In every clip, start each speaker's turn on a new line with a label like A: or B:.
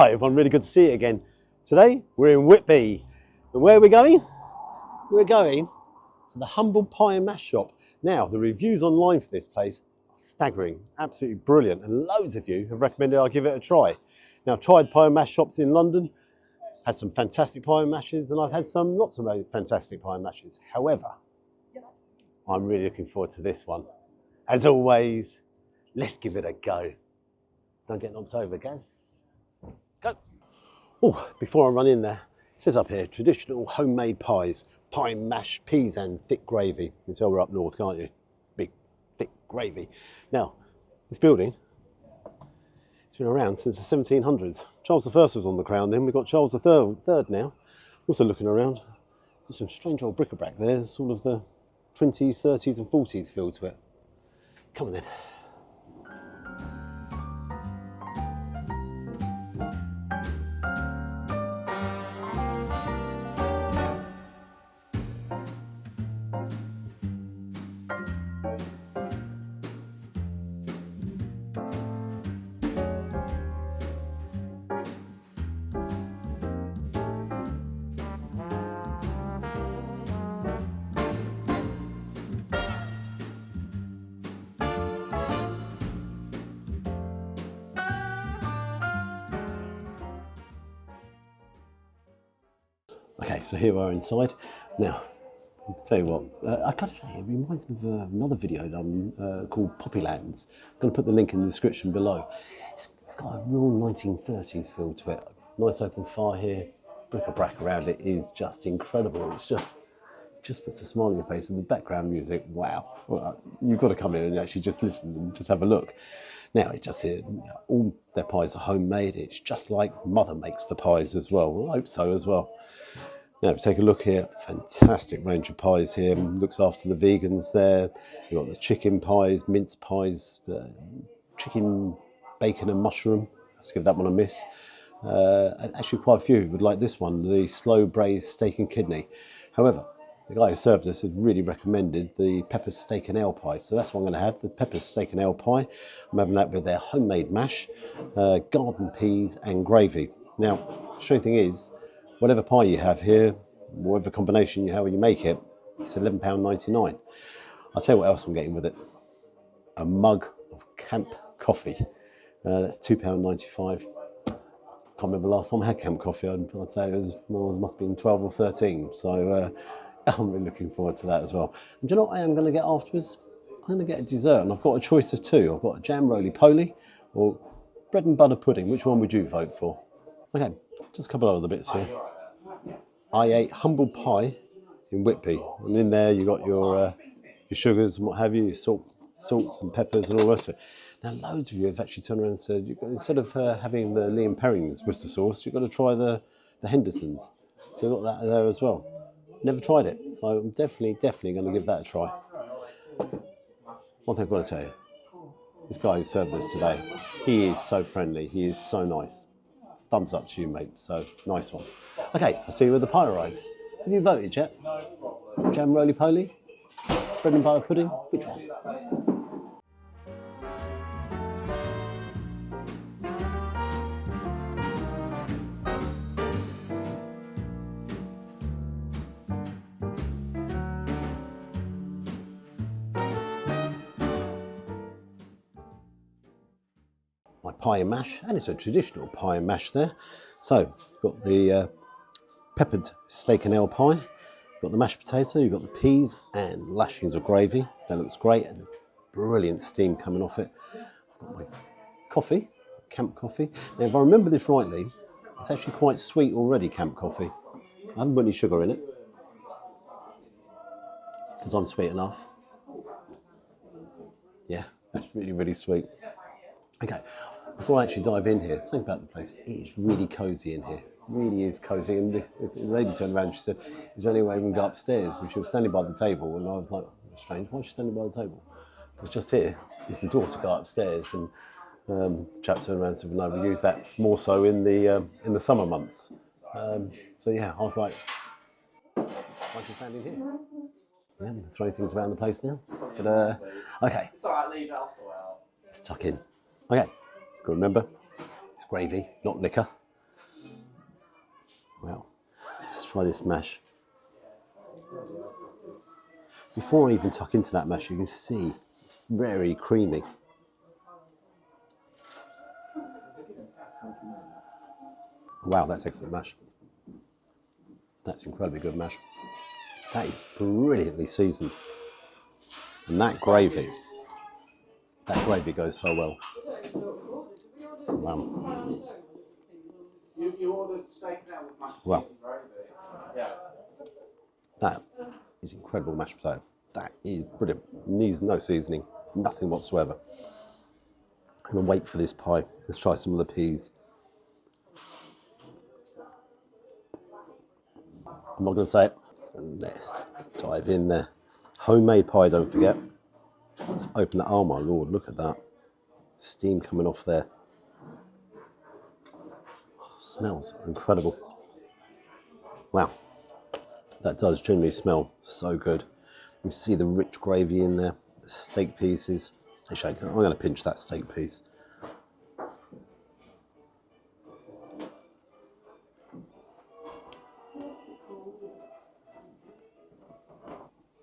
A: Hi everyone, really good to see you again. Today we're in Whitby. And where are we going? We're going to the Humble Pie and Mash Shop. Now, the reviews online for this place are staggering, absolutely brilliant, and loads of you have recommended I give it a try. Now, I've tried pie and mash shops in London, had some fantastic pie and mashes, and I've had some not so fantastic pie and mashes. However, I'm really looking forward to this one. As always, let's give it a go. Don't get knocked over, guys. Go. Oh, before I run in there, it says up here, traditional homemade pies, pie mash, peas and thick gravy. You can tell we're up north, can't you? Big, thick gravy. Now, this building, it's been around since the 1700s. Charles I was on the crown then, we've got Charles III now. Also looking around, there's some strange old bric-a-brac there, sort of the 20s, 30s and 40s feel to it. Come on then. Okay, so here we are inside. Now, I'll tell you what, I gotta say, it reminds me of another video done called Poppylands. I'm going to put the link in the description below. It's got a real 1930s feel to it. Nice open fire here, bric-a-brac around it is just incredible. It's just puts a smile on your face, and the background music, wow. Well, you've got to come in and actually just listen and just have a look. Now, it's just here, all their pies are homemade. It's just like Mother makes the pies as well. I hope so as well. Now, take a look here, fantastic range of pies here. Looks after the vegans there. You've got the chicken pies, mince pies, chicken, bacon and mushroom. Let's give that one a miss. And actually quite a few would like this one, the slow braised steak and kidney. However, the guy who served us has really recommended the pepper steak and ale pie. So that's what I'm going to have, the pepper steak and ale pie. I'm having that with their homemade mash, garden peas and gravy. Now, the strange thing is, whatever pie you have here, whatever combination you have when you make it, it's £11.99. I'll tell you what else I'm getting with it. A mug of camp coffee. That's £2.95. Can't remember the last time I had camp coffee. I'd say it was, well, it must have been 12 or 13. So I'm really looking forward to that as well. And do you know what I am going to get afterwards? I'm going to get a dessert, and I've got a choice of two. I've got a jam roly-poly or bread and butter pudding. Which one would you vote for? Okay, just a couple of other bits here. I ate humble pie in Whitby, and in there you got your sugars and what have you, your salts and peppers and all the rest of it. Now, loads of you have actually turned around and said, you've got, instead of having the Liam Perrings Worcester sauce, you've got to try the Henderson's. So you've got that there as well. Never tried it, so I'm definitely going to give that a try. One thing I've got to tell you, this guy who served us today, he is so friendly, he is so nice. Thumbs up to you, mate, so nice one. Okay, I'll see you with the pie rides. Have you voted yet? Jam roly-poly? Bread and butter pudding? Which one? My pie and mash, and it's a traditional pie and mash there. So, you've got the peppered steak and ale pie, you've got the mashed potato, you've got the peas and lashings of gravy. That looks great, and brilliant steam coming off it. I've got my coffee, camp coffee. Now, if I remember this rightly, it's actually quite sweet already, camp coffee. I haven't put any sugar in it, because I'm sweet enough. Yeah, that's really, really sweet. Okay, before I actually dive in here, something about the place, it is really cosy in here. Really is cosy. And the lady turned around and she said, is there any way we can go upstairs? And she was standing by the table, and I was like, strange, why is she standing by the table? Because just here is the door to go upstairs, and the chap turned around and said, well, no, we use that more so in the summer months. So yeah, I was like, why is she standing here? Yeah, I'm throwing things around the place now. But okay, let's tuck in. Okay, good, remember, it's gravy, not liquor. Well, let's try this mash. Before I even tuck into that mash, you can see it's very creamy. Wow, that's excellent mash. That's incredibly good mash. That is brilliantly seasoned. And that gravy goes so well. Wow.
B: You ordered steak now with mashed
A: Well,
B: potatoes, right? Yeah.
A: that is incredible mashed potato. That is brilliant. Needs no seasoning, nothing whatsoever. I'm gonna wait for this pie. Let's try some of the peas. I'm not gonna say it. Let's dive in there. Homemade pie, don't forget. Let's open that. Oh my Lord, look at that. Steam coming off there. Oh, smells incredible. Wow, that does generally smell so good. You see the rich gravy in there, the steak pieces. Actually, I'm going to pinch that steak piece.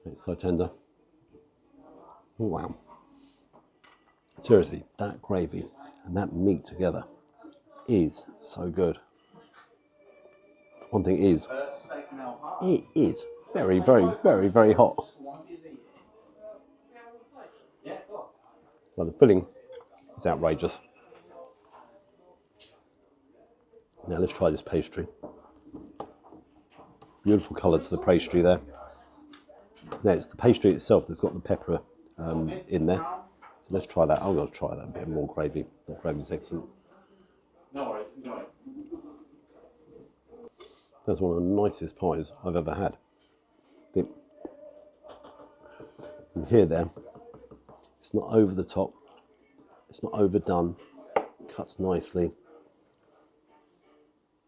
A: It's so tender. Oh, wow. Seriously, that gravy and that meat together is so good. One thing is, it is very, very, very, very hot. Well, the filling is outrageous. Now let's try this pastry. Beautiful colour to the pastry there. Now it's the pastry itself that's got the pepper in there. So let's try that. I'm going to try that. A bit more gravy. The gravy's excellent.
B: No worries, enjoy.
A: That's one of the nicest pies I've ever had. And here, there, it's not over the top. It's not overdone. Cuts nicely.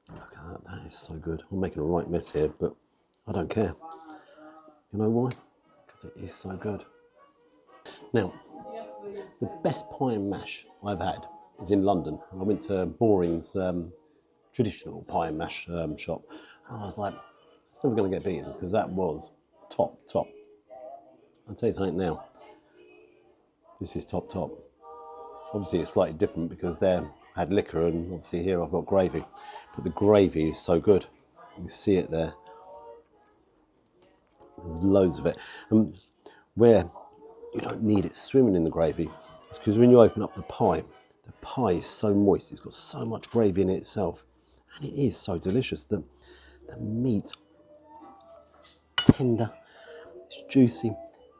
A: Look at that. That is so good. I'm making a right mess here, but I don't care. You know why? Because it is so good. Now, the best pie and mash I've had is in London. I went to Boring's traditional pie and mash shop, and I was like, it's never going to get beaten because that was top. I'll tell you something now. This is top. Obviously, it's slightly different because there I had liquor, and obviously here I've got gravy. But the gravy is so good. You see it there. There's loads of it. And where you don't need it swimming in the gravy, it's because when you open up the pie is so moist. It's got so much gravy in it itself. And it is so delicious. The meat, tender, it's juicy.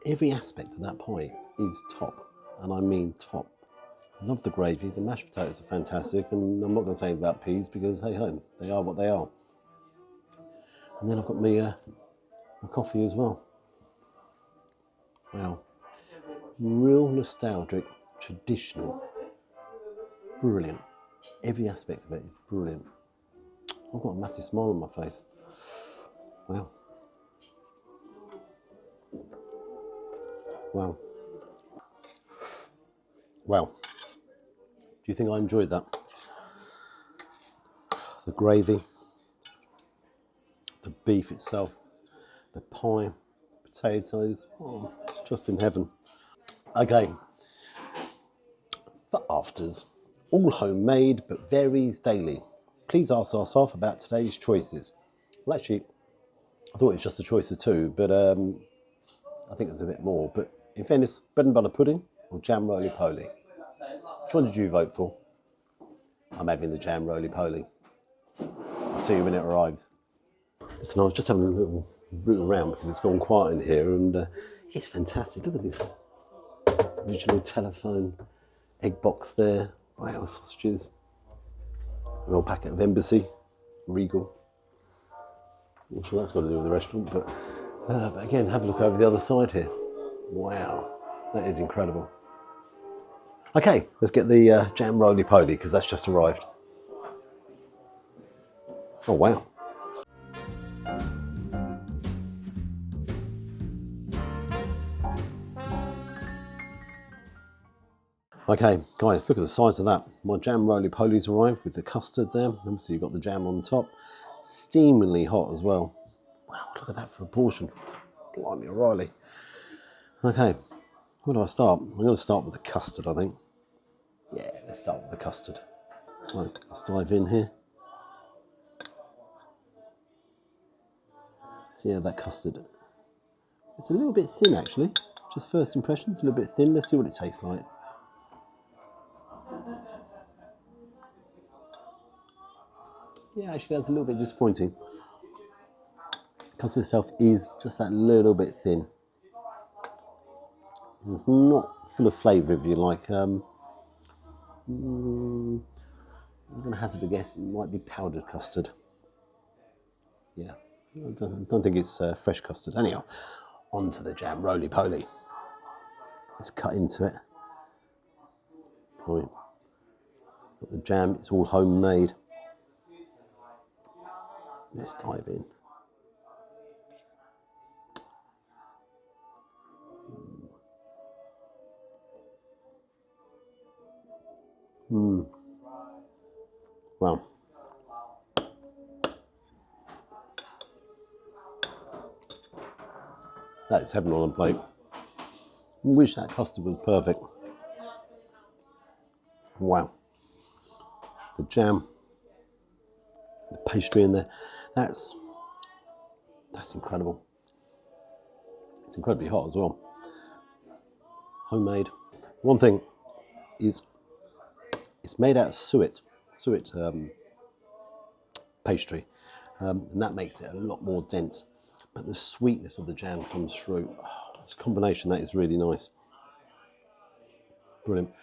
A: Every aspect of that pie is top. And I mean top. I love the gravy. The mashed potatoes are fantastic. And I'm not going to say anything about peas because, hey ho, they are what they are. And then I've got me a coffee as well. Wow. Real nostalgic, traditional. Brilliant. Every aspect of it is brilliant. I've got a massive smile on my face. Wow. Wow. Wow. Do you think I enjoyed that? The gravy, the beef itself, the pie, potatoes, oh, just in heaven. Okay, for afters, all homemade but varies daily. Please ask our staff about today's choices. Well, actually, I thought it was just a choice of two, but I think there's a bit more. But in fairness, bread and butter pudding or jam roly-poly? Which one did you vote for? I'm having the jam roly-poly. I'll see you when it arrives. Listen, I was just having a little root around because it's gone quiet in here, and it's fantastic. Look at this original telephone egg box there. Wow, sausages. An old packet of Embassy, Regal. I'm not sure that's got to do with the restaurant, but again, have a look over the other side here. Wow, that is incredible. Okay, let's get the jam roly-poly because that's just arrived. Oh wow. Okay, guys, look at the size of that. My jam roly-poly's arrived with the custard there. Obviously, you've got the jam on top. steamingly hot as well. Wow, look at that for a portion. Blimey O'Reilly. Okay, where do I start? I'm going to start with the custard, I think. Yeah, let's start with the custard. So let's dive in here. See how that custard, it's a little bit thin actually. Just first impressions, a little bit thin. Let's see what it tastes like. Yeah, actually that's a little bit disappointing. Custard itself is just that little bit thin. And it's not full of flavour if you like. I'm going to hazard a guess, it might be powdered custard. Yeah, I don't think it's fresh custard. Anyhow, onto the jam, roly-poly. Let's cut into it. Right. Got the jam, it's all homemade. Let's dive in. Wow. That is heaven on a plate. I wish that custard was perfect. Wow. The jam, the pastry in there, that's incredible. It's incredibly hot as well. Homemade. One thing is, it's made out of suet pastry, and that makes it a lot more dense. But the sweetness of the jam comes through. Oh, it's a combination that is really nice. Brilliant.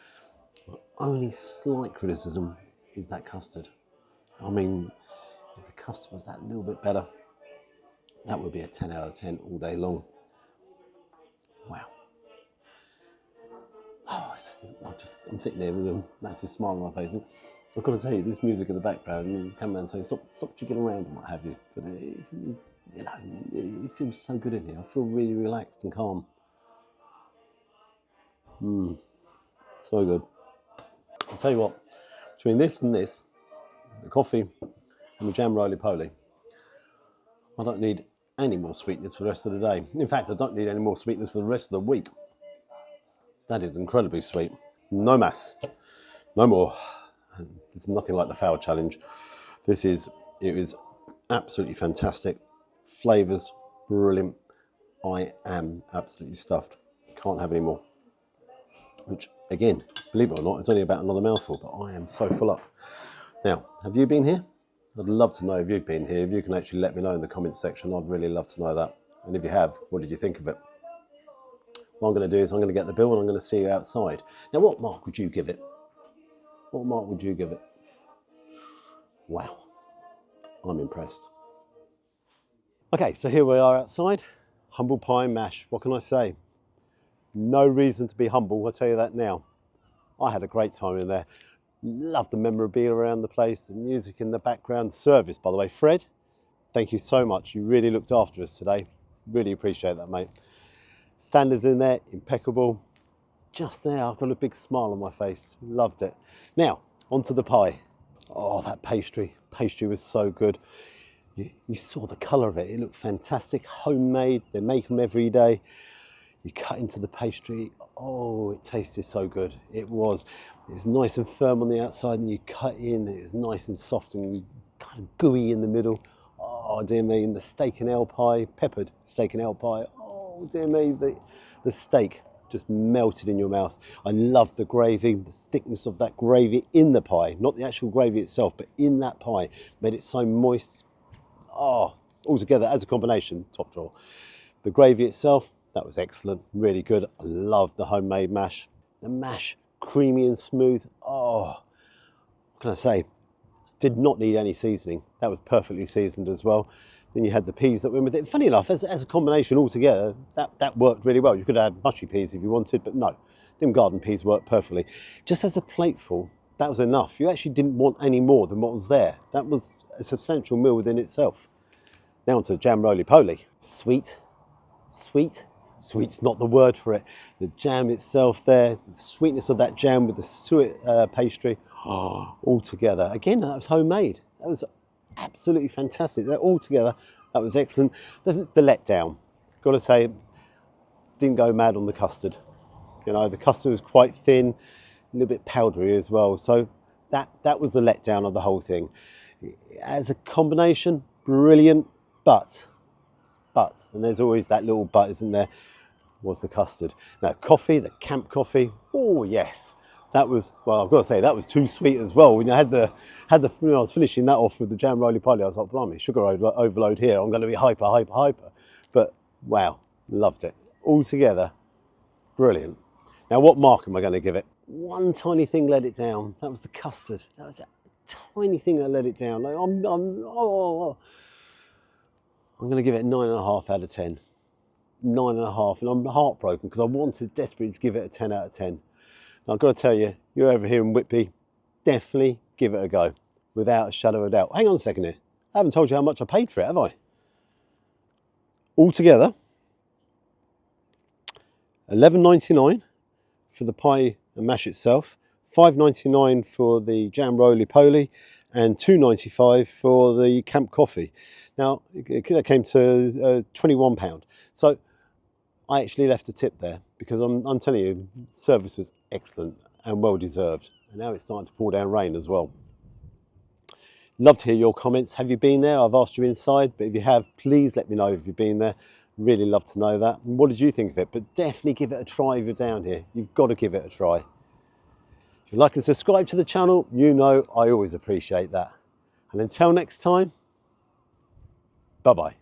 A: My only slight criticism is that custard. I mean, if the custard was that little bit better, that would be a 10 out of 10 all day long. Wow. Oh, I'm sitting there with a massive smile on my face. And I've got to tell you, this music in the background, and you come around and say, stop jigging around and what have you. But it's, you know, it feels so good in here. I feel really relaxed and calm. So good. I'll tell you what, between this and this, the coffee and the jam roly-poly, I don't need any more sweetness for the rest of the day. In fact, I don't need any more sweetness for the rest of the week. That is incredibly sweet. No mass, no more. There's nothing like the foul challenge. It is absolutely fantastic. Flavours, brilliant. I am absolutely stuffed. Can't have any more. Which, again, believe it or not, it's only about another mouthful, but I am so full up. Now, have you been here? I'd love to know if you've been here. If you can actually let me know in the comments section, I'd really love to know that. And if you have, what did you think of it? What I'm going to do is I'm going to get the bill and I'm going to see you outside. Now, what mark would you give it? What mark would you give it? Wow, I'm impressed. Okay, so here we are outside. Humble pie mash, what can I say? No reason to be humble, I'll tell you that now. I had a great time in there. Loved the memorabilia around the place, the music in the background. Service, by the way. Fred, thank you so much. You really looked after us today. Really appreciate that, mate. Standards in there, impeccable. Just there, I've got a big smile on my face. Loved it. Now, onto the pie. Oh, that pastry. Pastry was so good. You saw the colour of it. It looked fantastic. Homemade. They make them every day. You cut into the pastry. Oh, it tasted so good. It was. It's nice and firm on the outside, and you cut in. It was nice and soft and kind of gooey in the middle. Oh, dear me. And the steak and ale pie, peppered steak and ale pie. Oh, dear me. The steak just melted in your mouth. I love the gravy, the thickness of that gravy in the pie, not the actual gravy itself, but in that pie, made it so moist. Oh, altogether as a combination, top drawer. The gravy itself, that was excellent, really good. I love the homemade mash. The mash, creamy and smooth. Oh, what can I say? Did not need any seasoning. That was perfectly seasoned as well. Then you had the peas that went with it. Funny enough, as a combination altogether, that worked really well. You could have mushy peas if you wanted, but no, them garden peas worked perfectly. Just as a plateful, that was enough. You actually didn't want any more than what was there. That was a substantial meal within itself. Now onto the jam roly-poly. Sweet, sweet, sweet's not the word for it. The jam itself there, the sweetness of that jam with the suet pastry, all together. Again, that was homemade. That was absolutely fantastic. They're all together. That was excellent. The letdown, got to say, didn't go mad on the custard. You know, the custard was quite thin, a little bit powdery as well. So that was the letdown of the whole thing. As a combination, brilliant, but, and there's always that little but, isn't there, was the custard. Now, coffee, the camp coffee, oh yes. That was, well, I've got to say, that was too sweet as well. When I had the when I was finishing that off with the jam roly-poly, I was like, blimey, sugar overload here. I'm going to be hyper. But wow, loved it. All together, brilliant. Now, what mark am I going to give it? One tiny thing let it down. That was the custard. That was a tiny thing that let it down. Like, I'm going to give it 9.5 out of 10. 9.5, and I'm heartbroken because I wanted desperately to give it a 10 out of 10. Now, I've got to tell you, you're over here in Whitby, definitely give it a go, without a shadow of a doubt. Hang on a second here. I haven't told you how much I paid for it, have I? Altogether, $11.99 for the pie and mash itself, $5.99 for the jam roly-poly, and $2.95 for the camp coffee. Now, that came to £21. So I actually left a tip there because I'm telling you, service was excellent and well deserved. And now it's starting to pour down rain as well. Love to hear your comments. Have you been there? I've asked you inside, but if you have, please let me know if you've been there. Really love to know that. And what did you think of it? But definitely give it a try if you're down here. You've got to give it a try. If you like and subscribe to the channel, you know I always appreciate that. And until next time, bye-bye.